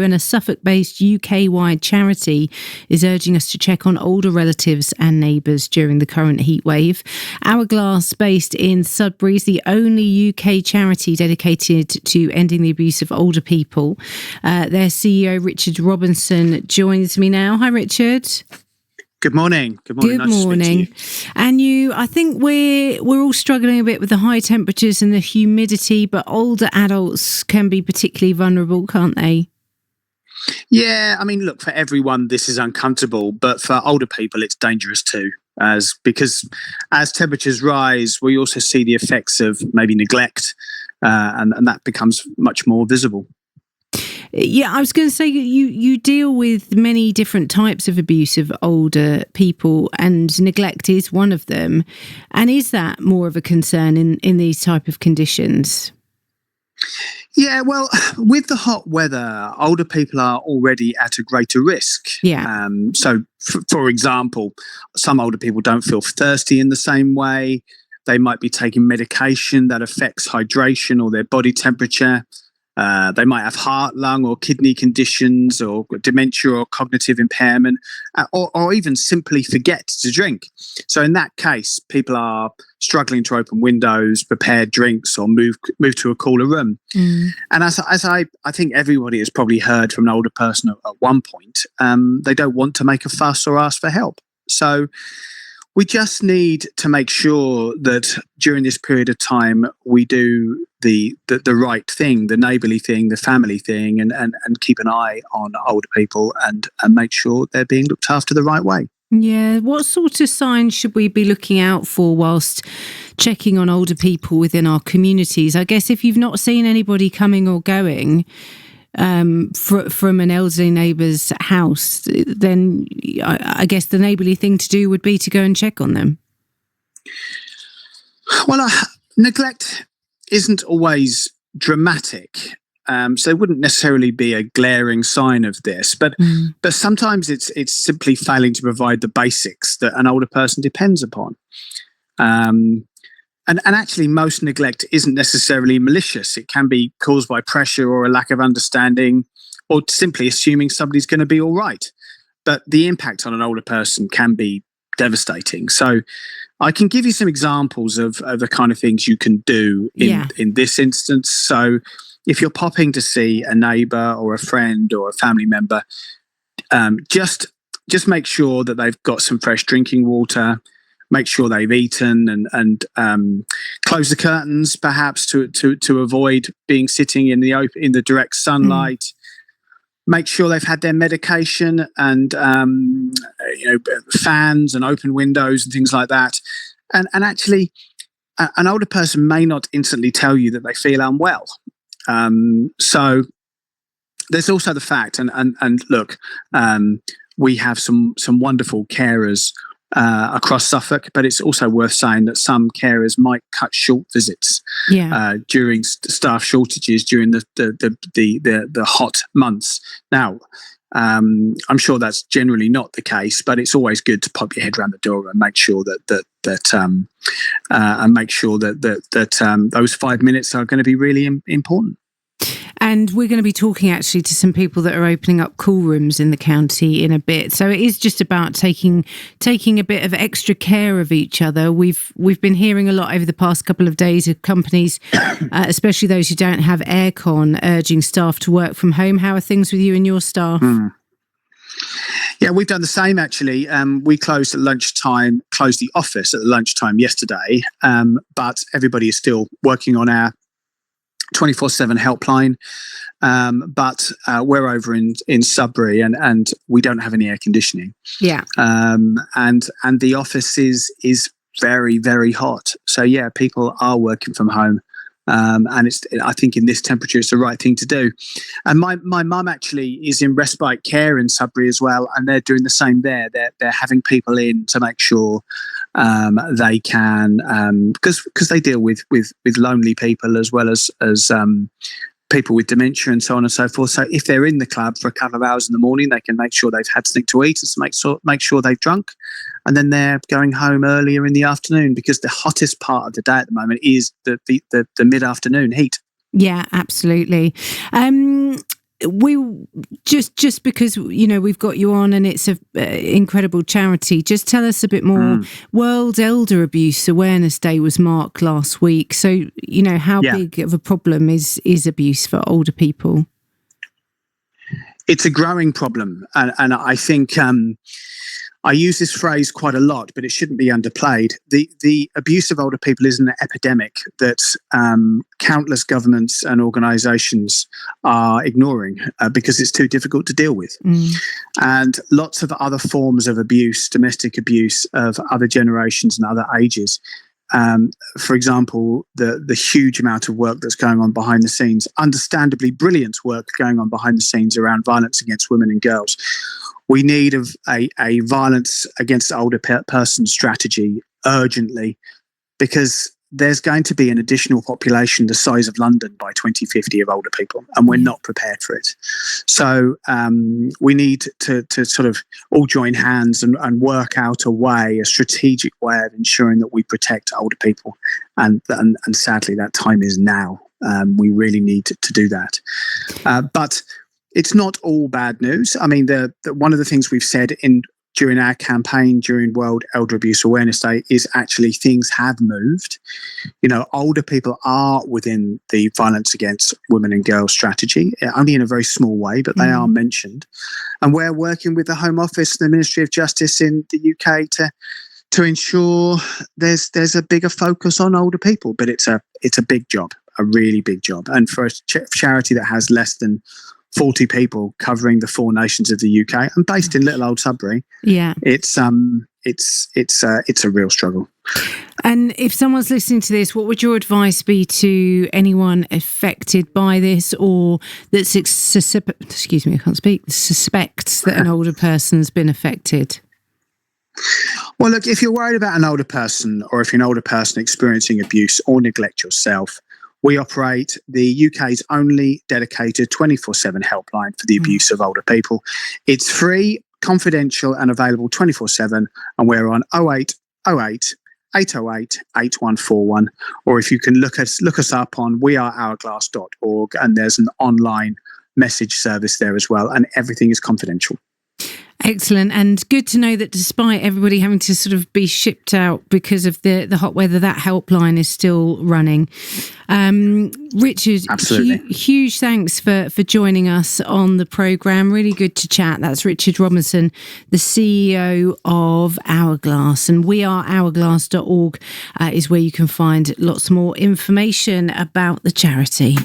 And a Suffolk-based UK-wide charity is urging us to check on older relatives and neighbours during the current heatwave. Hourglass, based in Sudbury, is the only UK charity dedicated to ending the abuse of older people. Their CEO, Richard Robinson, joins me now. Hi, Richard. Good morning. Good morning. And I think we're all struggling a bit with the high temperatures and the humidity, but older adults can be particularly vulnerable, can't they? Yeah, I mean, look, for everyone, this is uncomfortable, but for older people, it's dangerous too, because as temperatures rise, we also see the effects of maybe neglect, and that becomes much more visible. Yeah, I was going to say you deal with many different types of abuse of older people, and neglect is one of them. And is that more of a concern in these type of conditions? Yeah, well, with the hot weather, older people are already at a greater risk. Yeah. So, for example, some older people don't feel thirsty in the same way. They might be taking medication that affects hydration or their body temperature. They might have heart, lung or kidney conditions, or dementia or cognitive impairment, or even simply forget to drink. So in that case, people are struggling to open windows, prepare drinks, or move to a cooler room. And as I think everybody has probably heard from an older person at one point, they don't want to make a fuss or ask for help. So we just need to make sure that during this period of time we do the right thing, the neighbourly thing, the family thing, and keep an eye on older people and make sure they're being looked after the right way. Yeah. What sort of signs should we be looking out for whilst checking on older people within our communities? I guess if you've not seen anybody coming or going from an elderly neighbour's house, then I guess the neighbourly thing to do would be to go and check on them. Well, neglect isn't always dramatic, so it wouldn't necessarily be a glaring sign of this. But sometimes it's simply failing to provide the basics that an older person depends upon. And actually, most neglect isn't necessarily malicious. It can be caused by pressure or a lack of understanding, or simply assuming somebody's going to be all right. But the impact on an older person can be devastating. So I can give you some examples of the kind of things you can do in this instance. So if you're popping to see a neighbour or a friend or a family member, just make sure that they've got some fresh drinking water. Make sure they've eaten and close the curtains, perhaps to avoid being sitting in the direct sunlight. Make sure they've had their medication and fans and open windows and things like that. And actually, an older person may not instantly tell you that they feel unwell. So there's also the fact, and look, we have some wonderful carers across Suffolk, but it's also worth saying that some carers might cut short visits during staff shortages during the hot months. Now, I'm sure that's generally not the case, but it's always good to pop your head around the door and make sure that those 5 minutes are going to be really important. And we're going to be talking actually to some people that are opening up cool rooms in the county in a bit. So it is just about taking a bit of extra care of each other. We've been hearing a lot over the past couple of days of companies, especially those who don't have aircon, urging staff to work from home. How are things with you and your staff? Yeah, we've done the same actually. We closed the office at lunchtime yesterday, but everybody is still working on our 24/7 helpline, but we're over in Sudbury and we don't have any air conditioning. Yeah. And the office is very, very hot. So yeah, people are working from home. And I think in this temperature, it's the right thing to do. And my mum actually is in respite care in Sudbury as well, and they're doing the same there. They're having people in to make sure they can, because they deal with lonely people as well as people with dementia and so on and so forth. So if they're in the club for a couple of hours in the morning, they can make sure they've had something to eat and make sure they've drunk. And then they're going home earlier in the afternoon, because the hottest part of the day at the moment is the mid-afternoon heat. Yeah, absolutely. we just because we've got you on and it's a incredible charity, just tell us a bit more. World Elder Abuse Awareness Day was marked last week, so how big of a problem is abuse for older people? It's a growing problem, and I think I use this phrase quite a lot, but it shouldn't be underplayed. The abuse of older people is an epidemic that countless governments and organisations are ignoring because it's too difficult to deal with. And lots of other forms of abuse, domestic abuse of other generations and other ages. For example, the huge amount of work that's going on behind the scenes, understandably brilliant work going on behind the scenes around violence against women and girls. We need a violence against older person strategy urgently, because there's going to be an additional population the size of London by 2050 of older people, and we're not prepared for it. So we need to sort of all join hands and work out a strategic way of ensuring that we protect older people. And sadly, that time is now. We really need to do that. But it's not all bad news. I mean, one of the things we've said during our campaign during World Elder Abuse Awareness Day is actually things have moved. Older people are within the violence against women and girls strategy, only in a very small way, but they are mentioned. And we're working with the Home Office and the Ministry of Justice in the UK to ensure there's a bigger focus on older people. But it's a big job, a really big job. And for a charity that has less than 40 people covering the 4 nations of the UK and based in little old Sudbury, it's a real struggle. And if someone's listening to this, what would your advice be to anyone affected by this, or that suspects that an older person's been affected? Well, look, if you're worried about an older person, or if you're an older person experiencing abuse or neglect yourself, we operate the UK's only dedicated 24/7 helpline for the abuse of older people. It's free, confidential and available 24/7, and we're on 0808 808 8141, or if you can look us up on wearehourglass.org, and there's an online message service there as well, and everything is confidential. Excellent. And good to know that despite everybody having to sort of be shipped out because of the hot weather, that helpline is still running. Richard, huge thanks for joining us on the programme. Really good to chat. That's Richard Robinson, the CEO of Hourglass. And wearehourglass.org is where you can find lots more information about the charity.